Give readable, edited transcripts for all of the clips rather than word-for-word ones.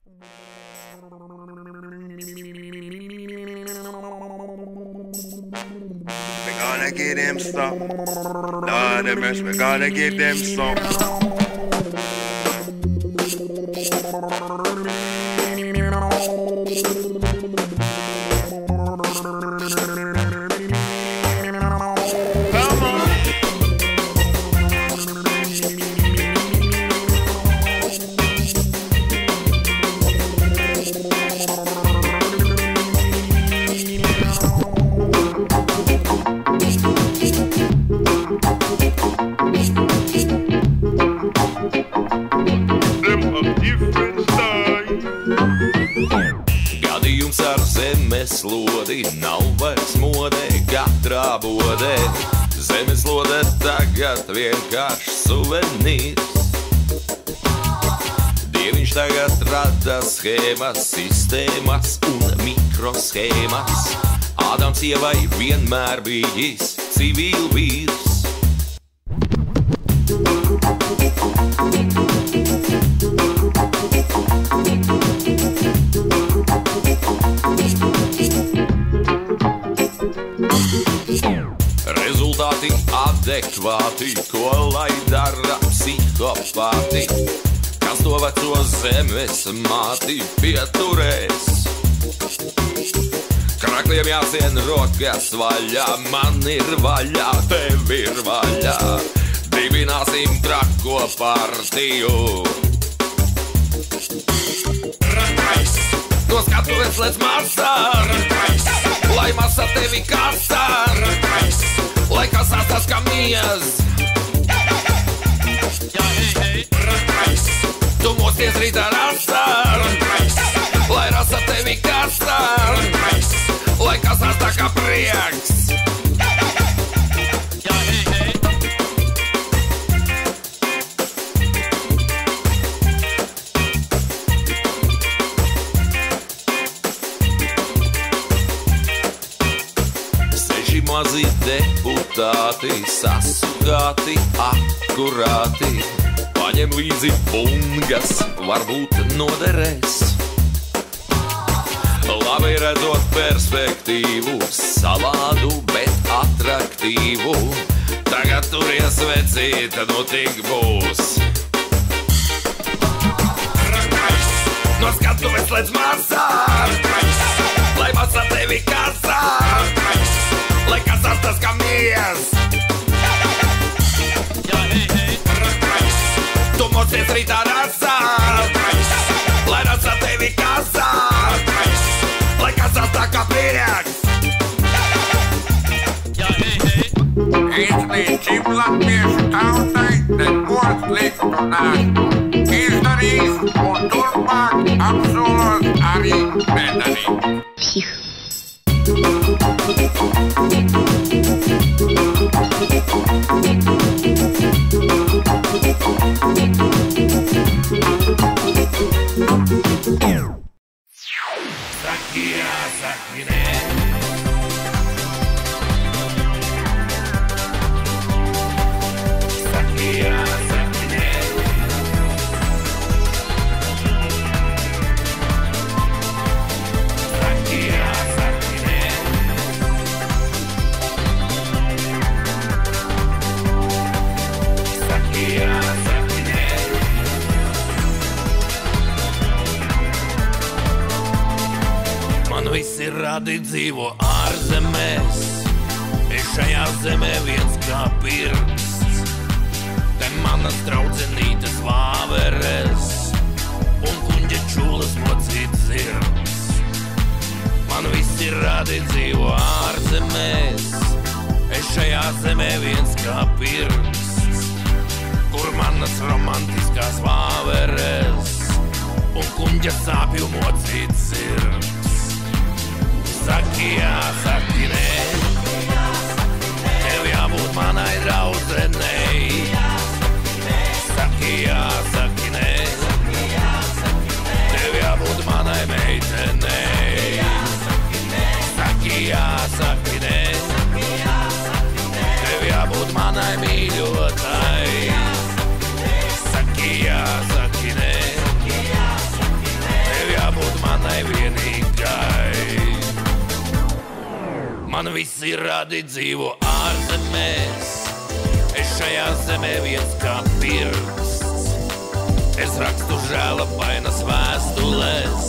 We gonna get them some. Lord have mercy, we gonna get them some. Gadījums ar zemeslodi nav vairs modē, katrā bodē. Zemeslode tagad vienkārši suvenīrs. Dieviņš tagad rada schēmas, sistēmas un mikroshēmas. Ādams Ievai vienmēr bijis civilvīrs. Rezultāti adekvāti, ko lai dara psihopāti, kas to veco zemes māti pieturēs. Krakliem jāsien rokas vaļā, man ir vaļā, tev ir vaļā. Dibināsim trako partiju. Rakais! No skatuves lec masā! Rakais! Lai masa tevi kasā! Rakais! Lai kasās tas kā mijas! Rakais! Tu mosties rītā rasā! Rakais! Lai rasa tevi kasā! Rakais! Lai kasās tā kā prieks! Mazi deputāti, sasukāti, akurāti. Paņem līdzi bungas, varbūt noderēs. Labi redzot perspektīvu, savādu, bet atraktīvu. Tagad turies vecīt, nu tik būs. Rakais! No skatuves lec masā! Rakais! Lai masā tevi kasā! Rakais! Lai kasās tas kā mijas! Rakais! Tu mosties rītā rasā! Rakais! Lai rasā tevi kasā! Rakais! Lai kasās tā kā prieks! Izglītība latviešu tautai neko sliktu nav izdarījis un turpmāk apsolos arī nedarīt. Psih. Visi radi dzīvo ārzemēs, es šajā zemē viens kā pirksts. Te manas draudzenītes vāveres un kuņģa čūlas mocīt zirgs. Man visi radi dzīvo ārzemēs, es šajā zemē viens kā pirksts. Kur manas romantiskās vāveres un kuņģa sāpju mocīt zirgs. Saki jā, saki nē, tev jābūt manai draudzenei. Saki jā, saki nē, tev jābūt manai meitenei. Saki jā, saki nē, tev jābūt manai mīļotai. Saki jā, saki nē, visi radi dzīvo ārzemēs, es šajā zemē viens kā pirksts. Es rakstu žēlabainas vēstulēs,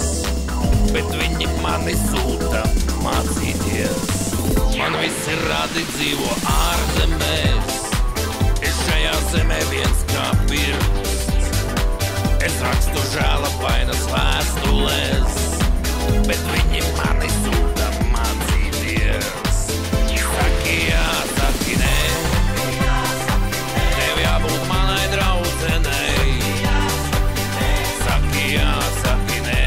bet viņi mani sūta mācīties. Man visi radi dzīvo ārzemēs, es šajā zemē viens kā pirksts. Es rakstu žēlabainas vēstulēs, bet viņi mani sūta mācīties. Saki jā, saki nē, tev jābūt manai draudzenei. Saki jā, saki nē,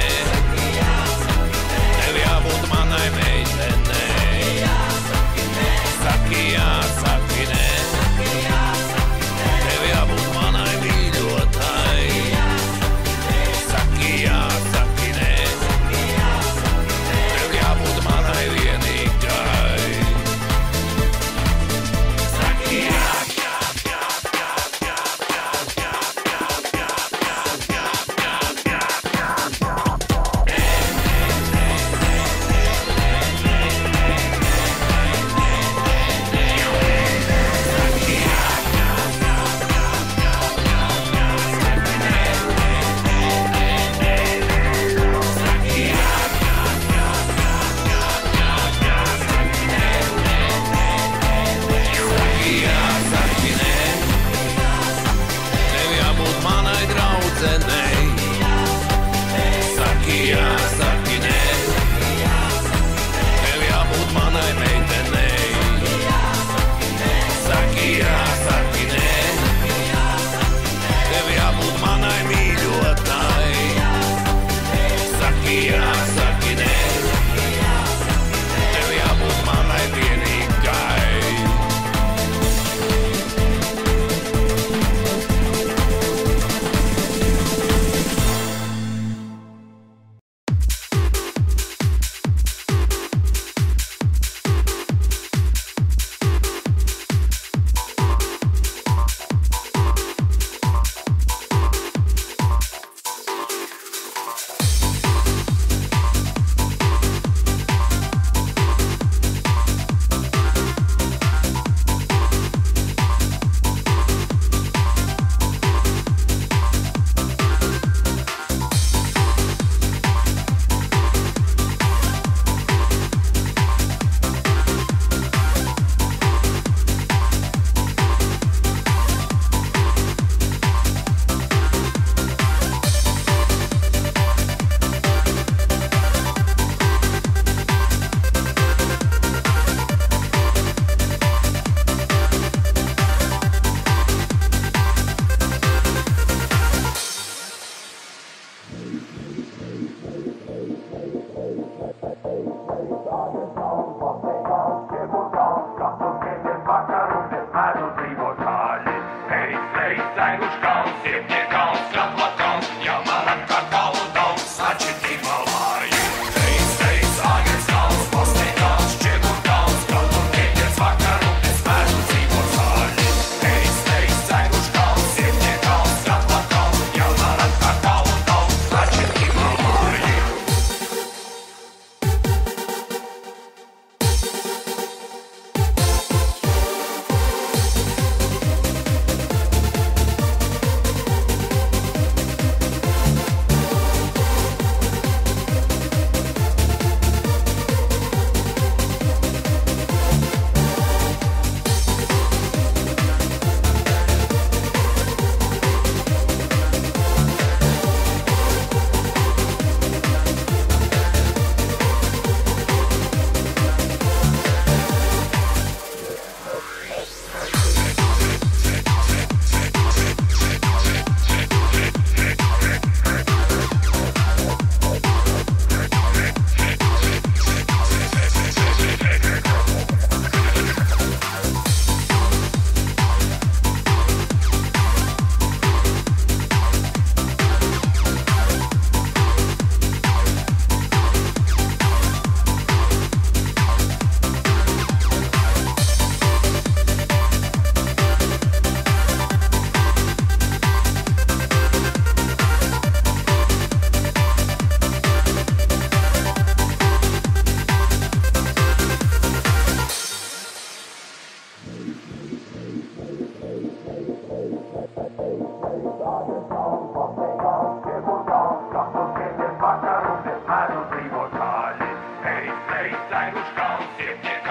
tev jābūt manai meitenei. Saki jā, saki nē, tev jābūt manai mīļotai. Saki jā, saki nē, tev jābūt manai vienīgai. Saki jā. Sein uz kalns iet,